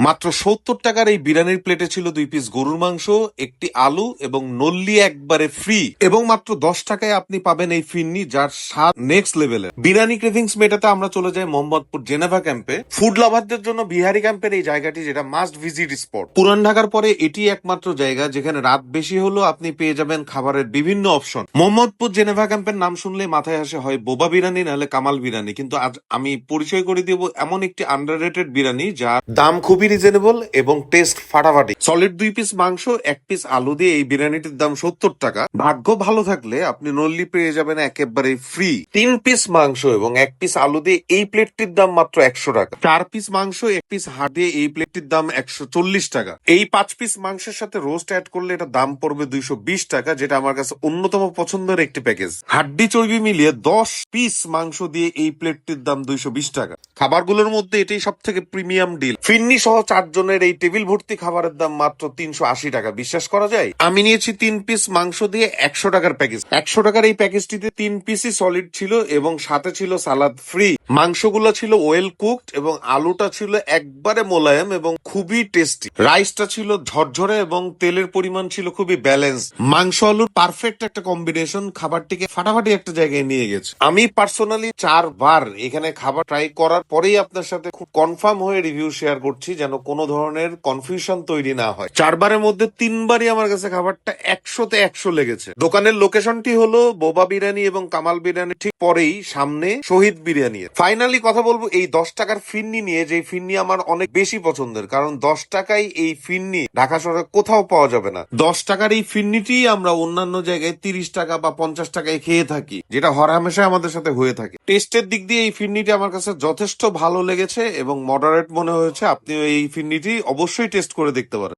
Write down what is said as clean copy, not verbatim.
মাত্র ৭০ টাকার এই বিরিয়ানির প্লেটে ছিল ২ পিস গরুর মাংস, একটি আলু এবং নল্লি একবারে ফ্রি। এবং মাত্র ১০ টাকায় আপনি পাবেন এই ফিরনি, যার স্বাদ নেক্সট লেভেলের। বিরিয়ানি ক্রেভিংস মেটাতে আমরা চলে যাই মোহাম্মদপুর জেনেভা ক্যাম্পে। ফুড লাভারদের জন্য বিহারি ক্যাম্পের এই জায়গাটি, যেটা মাস্ট ভিজিট স্পট। পুরান ঢাকার পরে এটি একমাত্র জায়গা যেখানে রাত বেশি হলেও আপনি পেয়ে যাবেন খাবারের বিভিন্ন অপশন। মোহাম্মদপুর জেনেভা ক্যাম্পের নাম শুনলে মাথায় আসে হয় বোবা বিরিয়ানি নাহলে কামাল বিরিয়ানি, কিন্তু আজ আমি পরিচয় করে দিব এমন একটি আন্ডাররেটেড বিরিয়ানি যার দাম খুবই রিজনেবল এবং টেস্ট ফাটাফাটি। সলিড ২ পিস মাংস, ১ পিস আলু দিয়ে এই বিরিয়ানিটির দাম ৭০ টাকা। ভাগ্য ভালো থাকলে আপনি নল্লি পেয়ে যাবেন একেবারে ফ্রি। ৩ পিস মাংস এবং ১ পিস আলু দিয়ে এই প্লেটটির দাম মাত্র ১০০ টাকা। ৪ পিস মাংস, ১ পিস হাড় দিয়ে এই প্লেটটির দাম ১৪০ টাকা। এই ৫ পিস মাংসের সাথে রোস্ট অ্যাড করলে এটা দাম পড়বে ২২০ টাকা, যেটা আমার কাছে অন্যতম পছন্দের একটি প্যাকেজ। হাড্ডি চর্বি মিলিয়ে ১০ পিস মাংস দিয়ে এই প্লেটটির দাম ২২০ টাকা। খাবারগুলোর মধ্যে এটাই সব থেকে প্রিমিয়াম ডিল। ফিন্নি সহ ৪ জনের এই টেবিল ভর্তি খাবারের দাম মাত্র ৩৮০ টাকা। বিশ্বাস করা যায়? আমি নিয়েছি ৩ পিস মাংস দিয়ে ১০০ টাকার প্যাকেজ। ১০০ টাকার এই প্যাকেজটিতে ৩ পিসই সলিড ছিল এবং সাথে ছিল সালাদ ফ্রি। মাংসগুলো ছিল ওয়েল কুকড এবং আলুটা ছিল একবারে মোলায়েম এবং খুবই টেস্টি। রাইসটা ছিল ঝরঝরে এবং তেলের পরিমাণ ছিল খুবই ব্যালেন্স। মাংস আলুর পারফেক্ট একটা কম্বিনেশন খাবারটিকে ফাটাফাটি একটা জায়গায় নিয়ে গেছে। আমি পার্সোনালি ৪ বার এখানে খাবার ট্রাই করার পরেই আপনার সাথে খুব কনফার্ম হয়ে রিভিউ শেয়ার করছি, যেন কোনো ধরনের কনফিউশন তৈরি না হয়। ৪ বারের মধ্যে ৩ বারই আমার কাছে খাবারটা ১০০তে ১০০ লেগেছে। দোকানের লোকেশনটি হলো বোবা বিরিয়ানি এবং কামাল বিরিয়ানি ঠিক পরেই সামনে শহীদ বিরিয়ানি। ফাইনালি কথা বলবো এই ১০ টাকার ফিরনি নিয়ে, যে ফিরনি আমার অনেক বেশি পছন্দের, কারণ ১০ টাকায় এই ফিরনি ঢাকা শহরে কোথাও পাওয়া যাবে না। ১০ টাকার এই ফিরনিটি আমরা অন্যান্য জায়গায় ৩০ টাকা বা ৫০ টাকায় খেয়ে থাকি, যেটা হরহামেশা আমাদের সাথে হয়ে থাকে। টেস্টের দিক দিয়ে এই ফিরনিটি আমার কাছে যথেষ্ট ভালো লেগেছে এবং মডারেট মনে হয়েছে। আপনি এই ফিরনিটি অবশ্যই টেস্ট করে দেখতে পারেন।